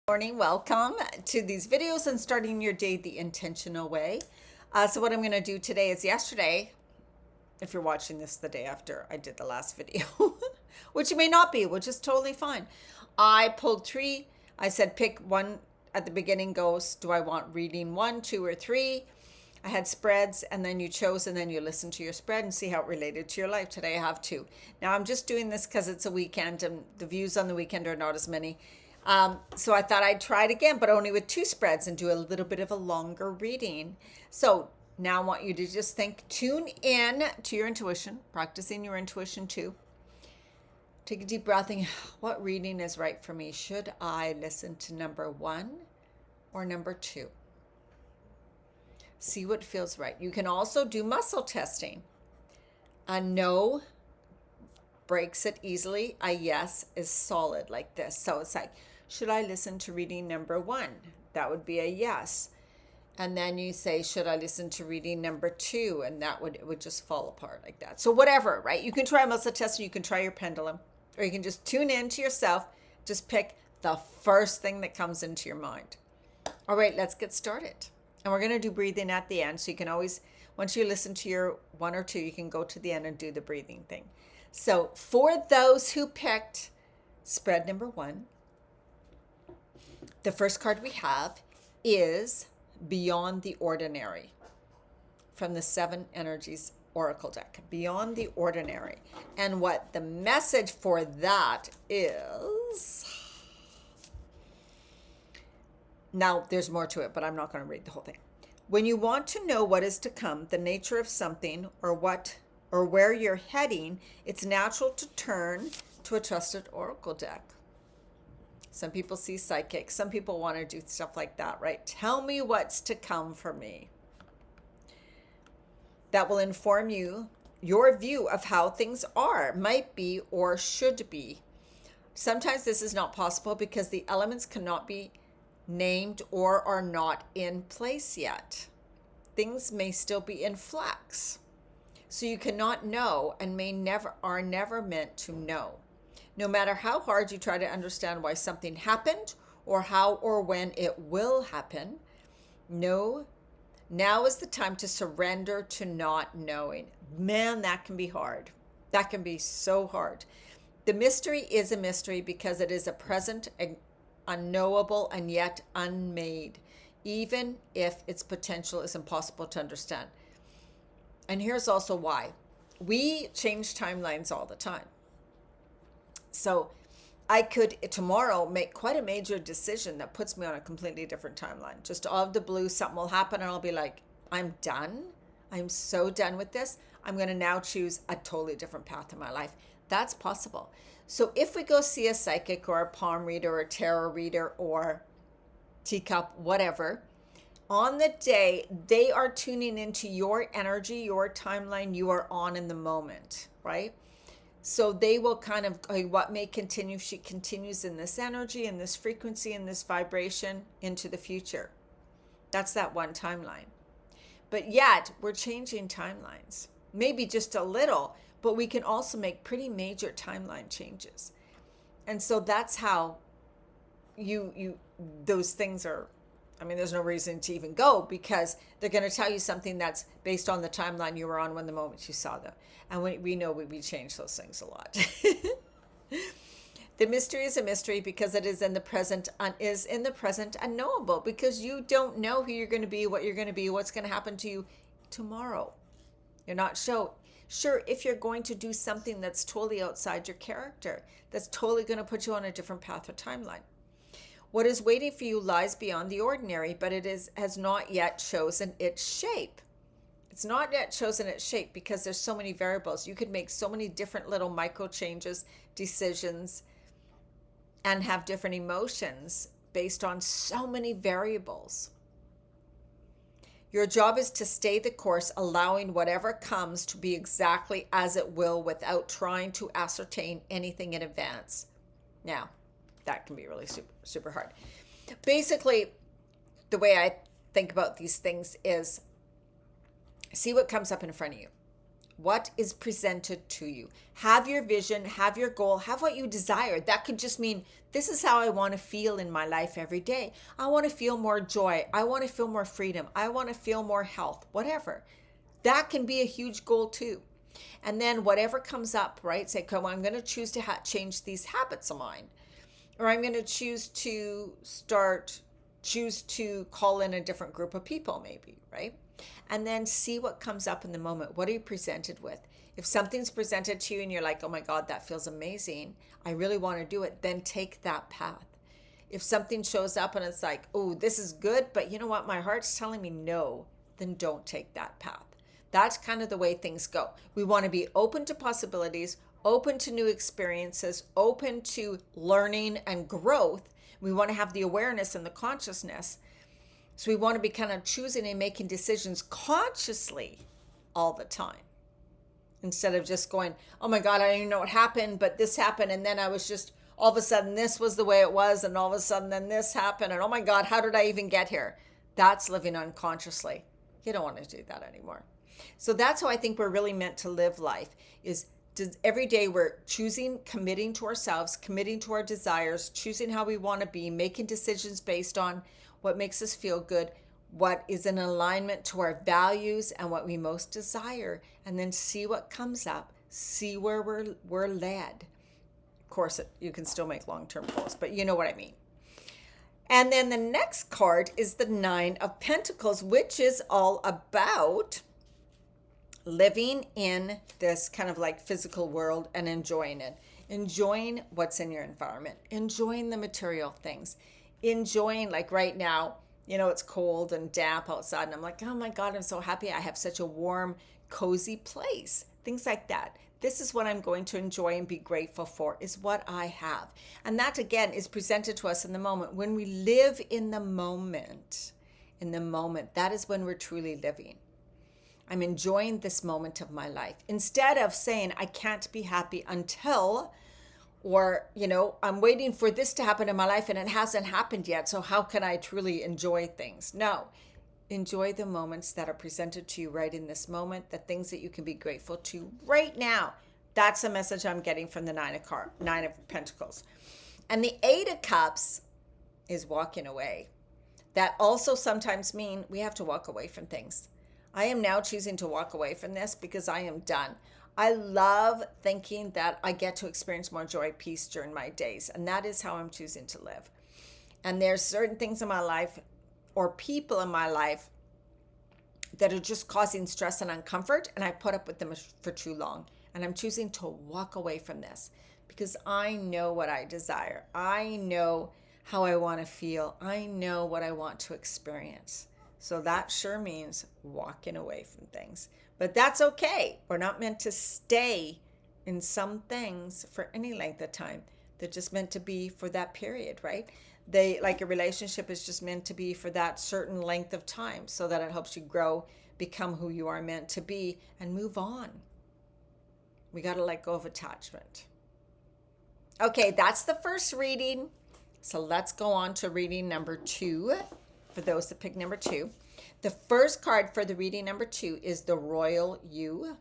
Morning, welcome to these videos and starting your day the intentional way. So what I'm going to do today is yesterday, if you're watching this the day after I did the last video, which you may not be, which is totally fine. I pulled three. I said pick one at the beginning goes, do I want reading 1, 2, or 3? I had spreads and then you chose and then you listen to your spread and see how it related to your life. Today I have 2. Now I'm just doing this because it's a weekend and the views on the weekend are not as many. So I thought I'd try it again, but only with 2 spreads and do a little bit of a longer reading. So now I want you to just tune in to your intuition, practicing your intuition too. Take a deep breath in. What reading is right for me? Should I listen to number 1 or number 2? See what feels right. You can also do muscle testing. A no breaks it easily. A yes is solid like this. So it's like, should I listen to reading number 1? That would be a yes. And then you say, should I listen to reading number 2? And it would just fall apart like that. So whatever, right? You can try muscle testing, you can try your pendulum, or you can just tune in to yourself. Just pick the first thing that comes into your mind. All right, let's get started. And we're going to do breathing at the end. So you can always, once you listen to your 1 or 2, you can go to the end and do the breathing thing. So for those who picked spread number 1, the first card we have is Beyond the Ordinary from the 7 Energies Oracle deck. Beyond the Ordinary. And what the message for that is... Now, there's more to it, but I'm not going to read the whole thing. When you want to know what is to come, the nature of something, or where you're heading, it's natural to turn to a trusted oracle deck. Some people see psychics. Some people want to do stuff like that, right? Tell me what's to come for me. That will inform you, your view of how things are, might be, or should be. Sometimes this is not possible because the elements cannot be named or are not in place yet. Things may still be in flux. So you cannot know and are never meant to know. No matter how hard you try to understand why something happened or how or when it will happen, now is the time to surrender to not knowing. Man, that can be hard. That can be so hard. The mystery is a mystery because it is a present, unknowable, and yet unmade, even if its potential is impossible to understand. And here's also why. We change timelines all the time. So I could tomorrow make quite a major decision that puts me on a completely different timeline. Just out of the blue, something will happen and I'll be like, I'm done. I'm so done with this. I'm going to now choose a totally different path in my life. That's possible. So if we go see a psychic or a palm reader or a tarot reader or teacup, whatever, on the day, they are tuning into your energy, your timeline you are on in the moment, right? So they will kind of, what may continue, she continues in this energy, in this frequency, in this vibration into the future. That's that one timeline. But yet, we're changing timelines. Maybe just a little, but we can also make pretty major timeline changes. And so that's how those things are, there's no reason to even go because they're going to tell you something that's based on the timeline you were on when the moment you saw them. And we know we change those things a lot. The mystery is a mystery because it is in the present, unknowable, because you don't know who you're going to be, what you're going to be, what's going to happen to you tomorrow. You're not sure if you're going to do something that's totally outside your character, that's totally going to put you on a different path or timeline. What is waiting for you lies beyond the ordinary, but has not yet chosen its shape. It's not yet chosen its shape because there's so many variables. You could make so many different little micro changes, decisions, and have different emotions based on so many variables. Your job is to stay the course, allowing whatever comes to be exactly as it will without trying to ascertain anything in advance. Now, that can be really super, super hard. Basically, the way I think about these things is see what comes up in front of you. what is presented to you. Have your vision, have your goal, have what you desire. That could just mean, this is how I want to feel in my life every day. I want to feel more joy. I want to feel more freedom. I want to feel more health, whatever. That can be a huge goal too. And then whatever comes up, right? Say, come on, I'm going to choose to change these habits of mine. Or I'm going to choose to call in a different group of people maybe, right? And then see what comes up in the moment. What are you presented with? If something's presented to you and you're like, oh my God, that feels amazing, I really want to do it, then take that path. If something shows up and it's like, oh, this is good, but you know what, my heart's telling me no, then don't take that path. That's kind of the way things go. We want to be open to possibilities, open to new experiences, open to learning and growth. We want to have the awareness and the consciousness. So we want to be kind of choosing and making decisions consciously all the time, instead of just going, oh my God, I don't even know what happened, but this happened. And then I was just, all of a sudden, this was the way it was. And all of a sudden, then this happened. And oh my God, how did I even get here? That's living unconsciously. You don't want to do that anymore. So that's how I think we're really meant to live life, is every day we're choosing, committing to ourselves, committing to our desires, choosing how we want to be, making decisions based on what makes us feel good, what is in alignment to our values and what we most desire, and then see what comes up, see where we're led. Of course, you can still make long-term goals, but you know what I mean. And then the next card is the Nine of Pentacles, which is all about living in this kind of like physical world and enjoying it, enjoying what's in your environment, enjoying the material things, enjoying, like right now, you know, it's cold and damp outside and I'm like, oh my God, I'm so happy I have such a warm, cozy place, things like that. This is what I'm going to enjoy and be grateful for, is what I have. And that again is presented to us in the moment. When we live in the moment, that is when we're truly living. I'm enjoying this moment of my life, instead of saying I can't be happy until, or, you know, I'm waiting for this to happen in my life and it hasn't happened yet, so how can I truly enjoy things? No, enjoy the moments that are presented to you right in this moment, the things that you can be grateful to right now. That's the message I'm getting from the Nine of Pentacles. And the Eight of Cups is walking away. That also sometimes means we have to walk away from things. I am now choosing to walk away from this because I am done. I love thinking that I get to experience more joy, peace during my days. And that is how I'm choosing to live. And there's certain things in my life or people in my life that are just causing stress and uncomfort. And I put up with them for too long. And I'm choosing to walk away from this because I know what I desire. I know how I want to feel. I know what I want to experience. So that sure means walking away from things. But that's okay. We're not meant to stay in some things for any length of time. They're just meant to be for that period, right? Like a relationship is just meant to be for that certain length of time so that it helps you grow, become who you are meant to be, and move on. We got to let go of attachment. Okay, that's the first reading. So let's go on to reading number 2. For those that pick number 2. The first card for the reading number 2 is the Royal You.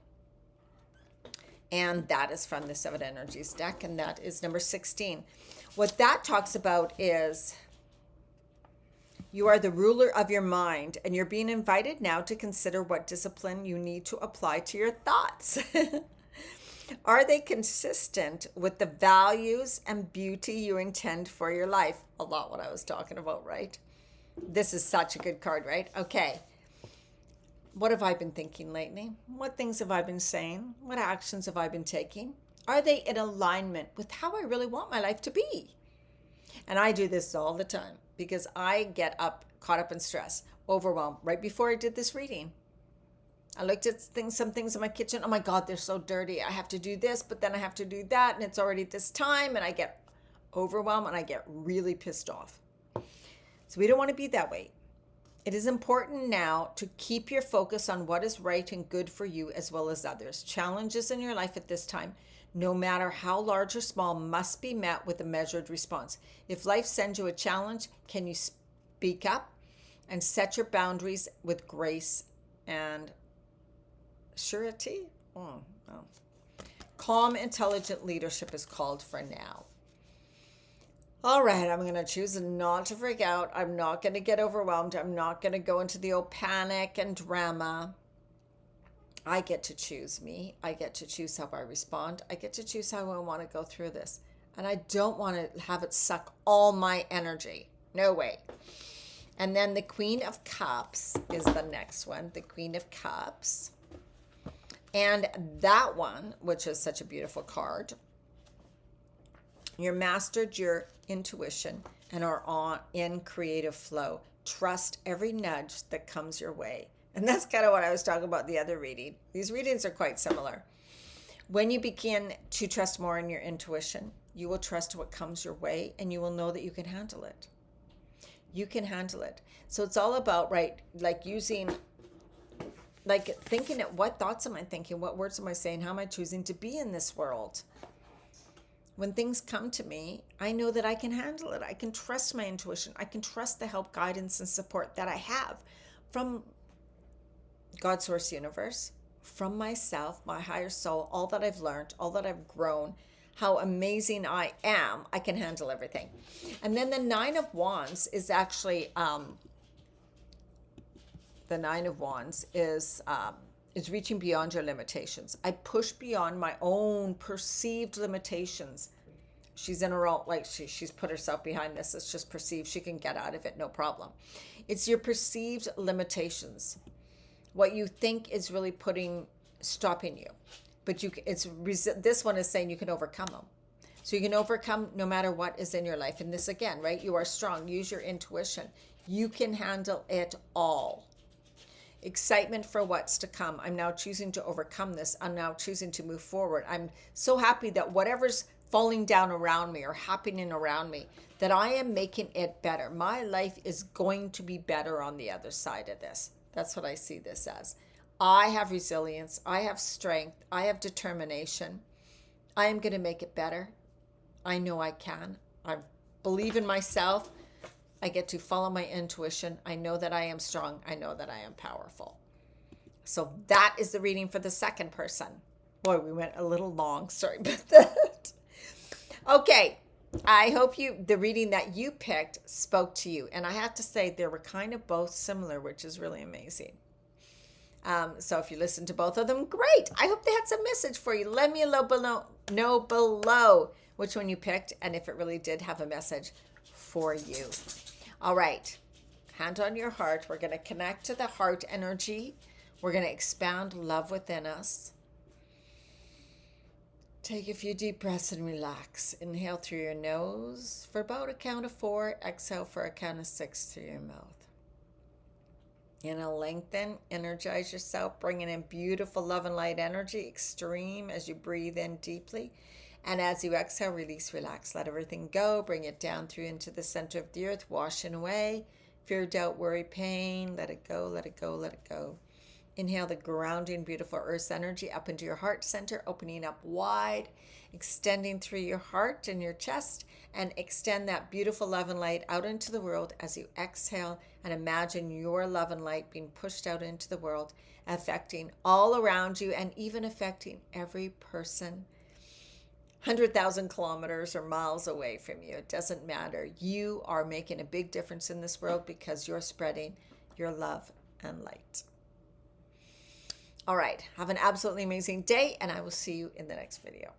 And that is from the Seven Energies deck, and that is number 16. What that talks about is you are the ruler of your mind, and you're being invited now to consider what discipline you need to apply to your thoughts. Are they consistent with the values and beauty you intend for your life? A lot what I was talking about, right? This is such a good card, right? Okay. What have I been thinking lately? What things have I been saying? What actions have I been taking? Are they in alignment with how I really want my life to be? And I do this all the time because I get caught up in stress, overwhelmed. Right before I did this reading, I looked at some things in my kitchen. Oh my God, they're so dirty. I have to do this, but then I have to do that. And it's already this time. And I get overwhelmed and I get really pissed off. So we don't want to be that way. It is important now to keep your focus on what is right and good for you as well as others. Challenges in your life at this time, no matter how large or small, must be met with a measured response. If life sends you a challenge, can you speak up and set your boundaries with grace and surety? no. Calm, intelligent leadership is called for now. All right, I'm going to choose not to freak out. I'm not going to get overwhelmed. I'm not going to go into the old panic and drama. I get to choose me. I get to choose how I respond. I get to choose how I want to go through this. And I don't want to have it suck all my energy. No way. And then the Queen of Cups is the next one. The Queen of Cups. And that one, which is such a beautiful card, you're mastered your intuition and are in creative flow. Trust every nudge that comes your way. And that's kind of what I was talking about the other reading. These readings are quite similar. When you begin to trust more in your intuition, you will trust what comes your way and you will know that you can handle it. You can handle it. So it's all about, right, like using, like thinking at what thoughts am I thinking? What words am I saying? How am I choosing to be in this world? When things come to me, I know that I can handle it. I can trust my intuition. I can trust the help, guidance, and support that I have from God, Source, Universe, from myself, my higher soul, all that I've learned, all that I've grown, how amazing I am. I can handle everything. And then the Nine of Wands is actually, the Nine of Wands is reaching beyond your limitations. I push beyond my own perceived limitations. She's in her own, like she's put herself behind this. It's just perceived. She can get out of it, no problem. It's your perceived limitations. What you think is really stopping you. But this one is saying you can overcome them. So you can overcome no matter what is in your life. And this again, right? You are strong. Use your intuition. You can handle it all. Excitement for what's to come. I'm now choosing to overcome this. I'm now choosing to move forward. I'm so happy that whatever's falling down around me or happening around me, that I am making it better. My life is going to be better on the other side of this. That's what I see this as. I have resilience. I have strength. I have determination. I am going to make it better. I know I can. I believe in myself. I get to follow my intuition. I know that I am strong. I know that I am powerful. So that is the reading for the second person. Boy, we went a little long. Sorry about that. Okay. I hope the reading that you picked spoke to you. And I have to say, they were kind of both similar, which is really amazing. So if you listen to both of them, great. I hope they had some message for you. Let me know below which one you picked and if it really did have a message for you. All right. Hand on your heart. We're going to connect to the heart energy. We're going to expand love within us. Take a few deep breaths and relax. Inhale through your nose for about a count of 4. Exhale for a count of 6 through your mouth. Inhale, lengthen, energize yourself, bringing in beautiful love and light energy, extreme as you breathe in deeply. And as you exhale, release, relax, let everything go. Bring it down through into the center of the earth, washing away fear, doubt, worry, pain. Let it go, let it go, let it go. Inhale the grounding, beautiful earth's energy up into your heart center, opening up wide, extending through your heart and your chest, and extend that beautiful love and light out into the world as you exhale and imagine your love and light being pushed out into the world, affecting all around you and even affecting every person 100,000 kilometers or miles away from you. It doesn't matter. You are making a big difference in this world because you're spreading your love and light. All right. Have an absolutely amazing day, and I will see you in the next video.